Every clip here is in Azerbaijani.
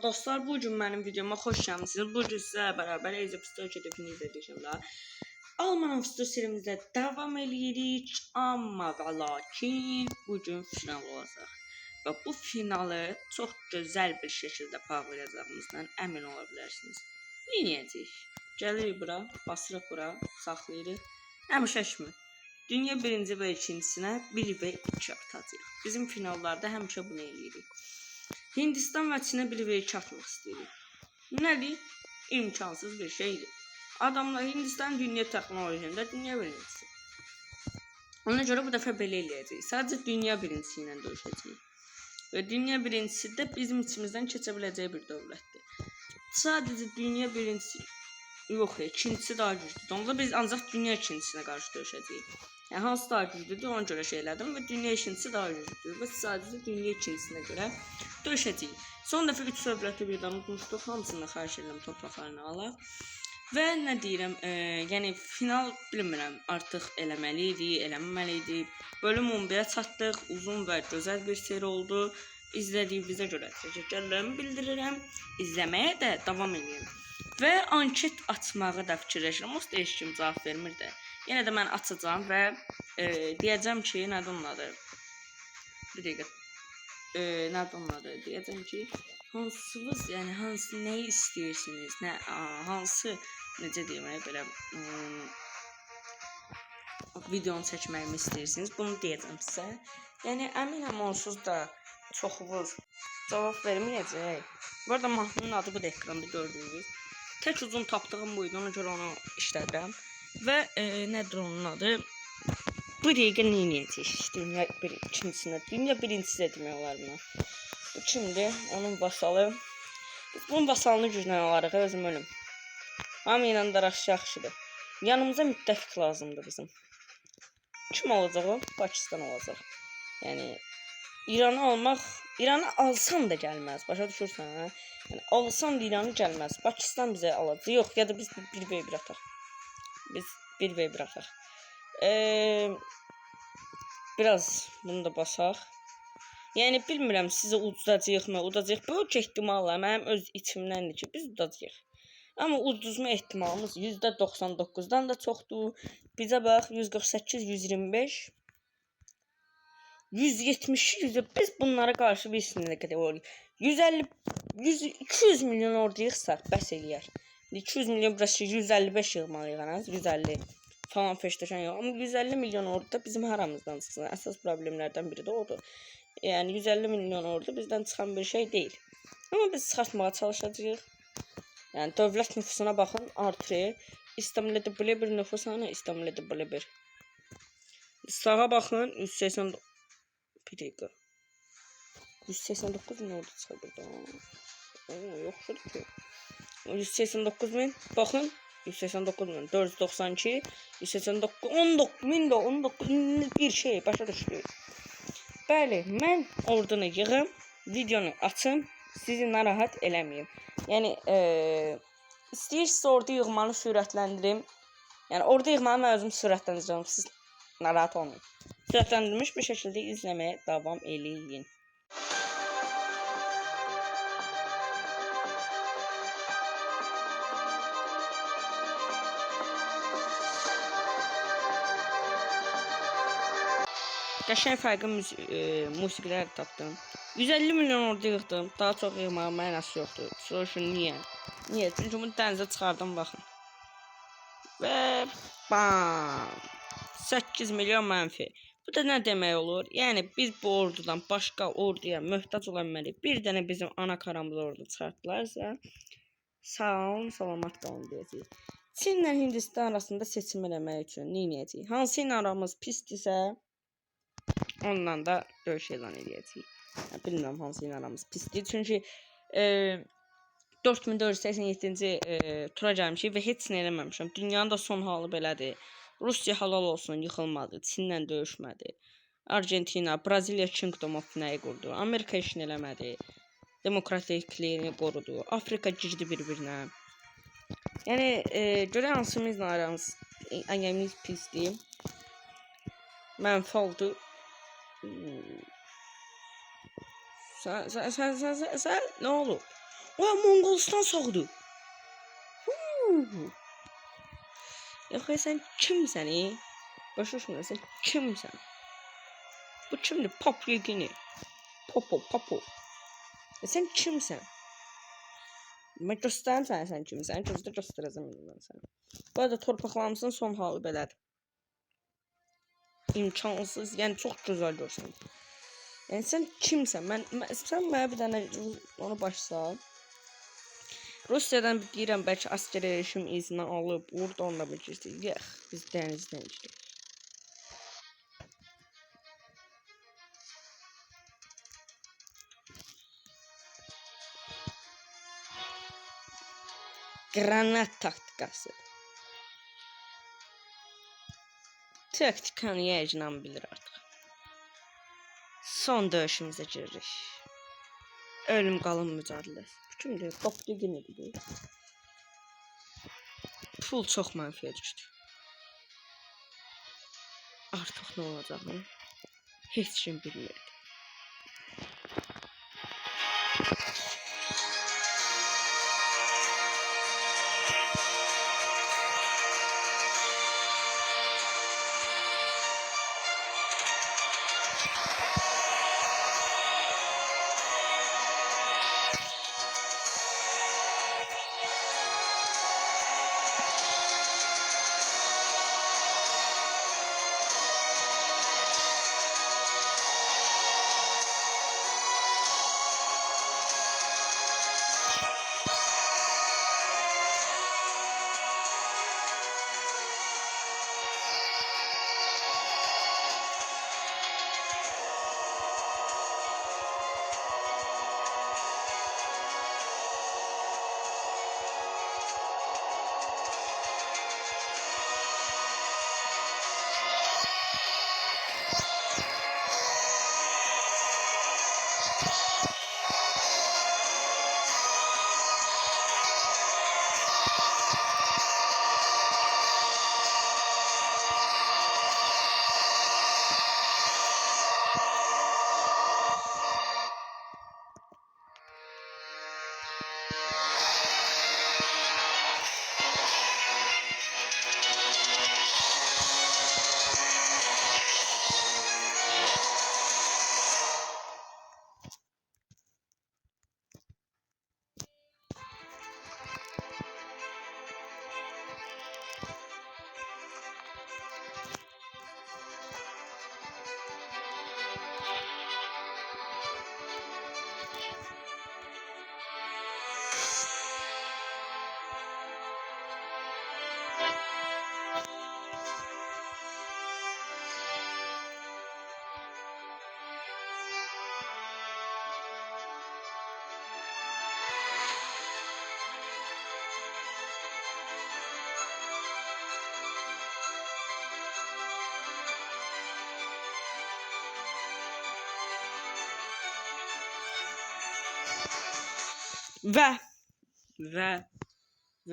Dostlar, bu gün mənim videoma xoş gəlmisiniz. Bu gün sizlə bərabər Age of Story hedefini izləyəcəm. Alman Fıstır serimizdə davam edirik. Amma və lakin bu gün final olacaq. Və bu finalı çox gözəl bir şəkildə bağlayacağımızdan əmin ola bilərsiniz. Neyəcəyik? Gəlirik bura, basırıq bura, saxlayırıq. Həmişə kimi. Dünya birinci və ikincisinə 1 və 2 atacağıq. Bizim finallarda həmişə bunu eləyirik. Hindistan və Çinə 1 və 2 atmaq istəyirik. Nədir? İmkansız bir şeydir. Adamlar Hindistan dünya texnolojisində dünya birincisi. Ona görə bu dəfə belə eləyəcəyik. Sadəcə dünya birincisi ilə döyüşəcəyik. Və dünya birincisi də bizim içimizdən keçə biləcəyi bir dövlətdir. Sadəcə dünya birincisi yox, ikincisi daha güclüdür. Onda biz ancaq dünya ikincisinə qarşı döyüşəcəyik. Yəni hansı daha güclüdür, ona görə şey elədim və dünya ikincisi daha güclüdür və sadəcə dünya ikincisinə görə döyüşəcəyik. Son dəfə 3 dövləti birdən unutmuşduq, hamısını xahiş edirəm torpaqlarını alaq. Və nə deyirəm, yəni final bilmirəm, artıq eləməli idi, eləməməli idi. Bölüm 11-ə çatdıq, uzun və gözəl bir seri oldu. İzlədiyinizə görə təşəkkürlərimi bildirirəm. İzləməyə də davam edin. Və anket açmağı da fikirləşirəm. Most heç kim cavab vermir də. Yenə də mən açacağam və deyəcəm ki, nədir onun adı? Bir dəqiqə. Nədir onun adı? Deyəcəm ki, hansınız, yəni hansı nəyi istəyirsiniz? Hansı necə demək belə videonu çəkməyimi istəyirsiniz? Bunu deyəcəm sizə. Yəni əminəm onsuz da çoxumuz cavab verməyəcək. Bu arada mahnının adı bu da ekranda gördüyünüz. Tək uzun tapdığım buydu, ona görə onu işlədirəm. Və nədir onun adı? Bu dəqiqə nə edəcəyik? Dünya ikincisində. Dünya birincisi demək olar buna. Bu kimdir? Onun vasalı. Biz bunun vasalını güclə alarıq, özüm ölüm. Hamı ilə daraş yaxşıdır. Yanımıza müttəfiq lazımdır bizim. Kim olacaq o? Pakistan olacaq. Yəni İranı alsan da gəlməz. Başa düşürsən, hə? Yəni alsan da İranı gəlməz. Pakistan bizə alacaq. Yox, ya da biz 1v1 ataq. Biz 1v1 ataq. Biraz bunu da basaq. Yəni bilmirəm sizə udacağıq mı, udacağıq. Böyük ehtimalla mənim öz içimdəndir ki, biz udacağıq. Amma uduzma ehtimalımız %99-dan da çoxdur. Bizə bax 148, 125 170 biz bunlara qarşı bilsin nə qədər olur. 200 milyon ordu yığsaq bəs eləyər. 200 milyon burası 155 yığmalıyıq anaz, 150 falan feşləşən yox. Amma 150 milyon ordu da bizim haramızdan çıxsın. Əsas problemlərdən biri də odur. Yəni 150 milyon ordu bizdən çıxan bir şey deyil. Amma biz çıxartmağa çalışacağıq. Yəni dövlət nüfusuna baxın, artır. İstanbulda belə bir nüfus hanı? İstanbulda belə bir. Sağa baxın, 189 bir dəqiqə. 189 min orada çıxır burada. Yoxdur ki. 189 min. Baxın. 189 min. 492. 189. 19 min də 19 bir şey. Başa düşdük. Bəli, mən ordunu yığım. Videonu açım. Sizi narahat eləməyim. Yəni, istəyirsinizsə orada yığmanı sürətləndirim. Yəni, orada yığmanı mən özüm sürətləndirəcəm. Siz narahat olmayın. Sürətləndirilmiş bir şəkildə izləməyə davam eləyin. Qəşəng fərqli musiqilər tapdım. 150 milyon orada yığdım. Daha çox yığmağa mənası yoxdur. Soruşun niyə? Niyə? Çünki bunu dənizə çıxardım, baxın. Və bam! 8 milyon mənfi. Bu da nə demək olur? Yəni biz bu ordudan başqa orduya möhtac ola bilmərik. Bir dənə bizim ana karamız ordu çıxartdılarsa, sağ olun, salamat qalın deyəcəyik. Çinlə Hindistan arasında seçim eləmək üçün nə edəcəyik? Hansı ilə aramız pisdirsə, ondan da döyüş elan edəcəyik. Bilmirəm hansı ilə aramız pisdir. Çünki 4487-ci tura gəlmişik və heç nə eləməmişəm. Dünyanın da son halı belədir. Rusiya halal olsun, yıxılmadı. Çinlə döyüşmədi. Argentina, Braziliya Kingdom of nəyi qurdu. Amerika işini eləmədi. Demokratikliğini qorudu. Afrika girdi bir-birinə. Yəni, görə hansımızla aramız ayəmiz pisdir. Mənfi oldu. Sən nə olub? O Mongolistan soğudu. Yox, sen kimsən? Başa düşmürəm, sən kimsən? Bu kimdir? Pop Yegini. Popo. Sen kimsən? Mən göstərim sənə sən kimsən. Gözdə göstərəcəm mən sənə. Bu arada torpaqlarımızın son halı belədir. İmkansız, yəni çox gözəl görsən. Yəni sən kimsən? Sən mənə bir dənə onu başsal. Rusiyadan deyirəm bəlkə asker erişim izni alıb orada onunla bir keçdik. Yox, biz dənizdən keçdik. Granat taktikası. Taktikanı yəqin bilir artıq. Son döyüşümüzə giririk. Ölüm qalım mücadiləsi. Bu kimdir? Pop Yeginidir. Pul çox mənfiyə düşdü. Artıq nə olacağını heç kim bilmirdi.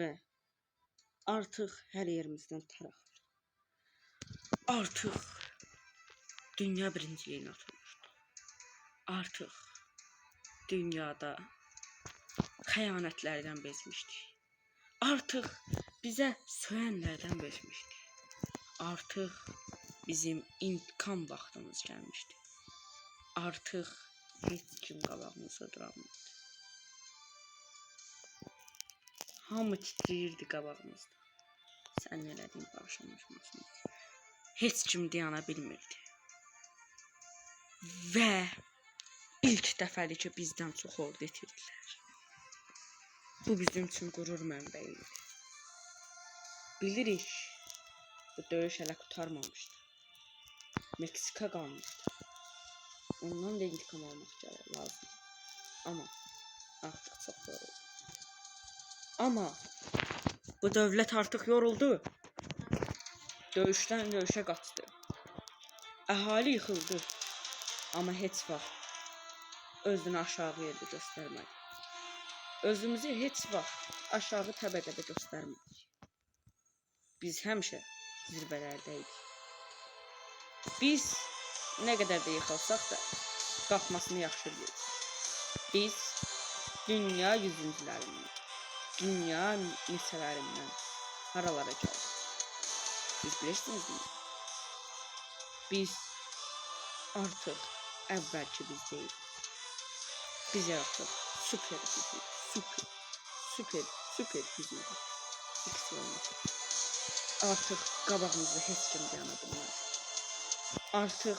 Və artıq hər yerimizdən taraqdır. Artıq dünya birinciliyini atılmışdı. Artıq dünyada xəyanətlərdən bezmişdik. Artıq bizə söyənlərdən bezmişdik. Artıq bizim intikam vaxtımız gəlmişdi. Artıq heç kim qabağımıza duramırdı. Hamı titriyirdi qabağımızda. Sən elədiyin bağışlanmışmasın. Heç kim dayana bilmirdi. Və ilk dəfədir ki, bizdən çox ordu itirdilər. Bu bizim üçün qürur mənbəyidir. Bilirik, bu döyüş hələ qurtarmamışdı. Meksika qalmışdı. Ondan da intikam almaq lazım. Amma artıq çox yoruldu. Amma bu dövlət artıq yoruldu. Döyüşdən döyüşə qaçdı. Əhali yıxıldı. Amma heç vaxt özünü aşağı yerdə göstərmədi. Özümüzü heç vaxt aşağı təbəqədə göstərmədik. Biz həmişə zirvələrdəydik. Biz nə qədər də yıxılsaq da qalxmasını yaxşı bilirik. Biz dünya yüzüncülərindən, dünya misələrindən haralara gəldik. Siz bilirsinizmi? Biz artıq əvvəlki biz deyilik. Biz artıq süper bizik. Süper bizik. İkisi olmaz. Artıq qabağımızda heç kim dayana bilməz. Artıq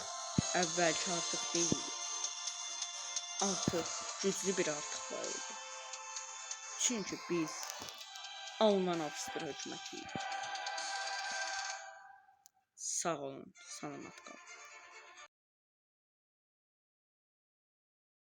əvvəlki artıq deyilik. Artıq güclü bir artıq var oldu. Çünki biz Alman-Avstriya hökumətiyik. Sağ olun, salamat qalın.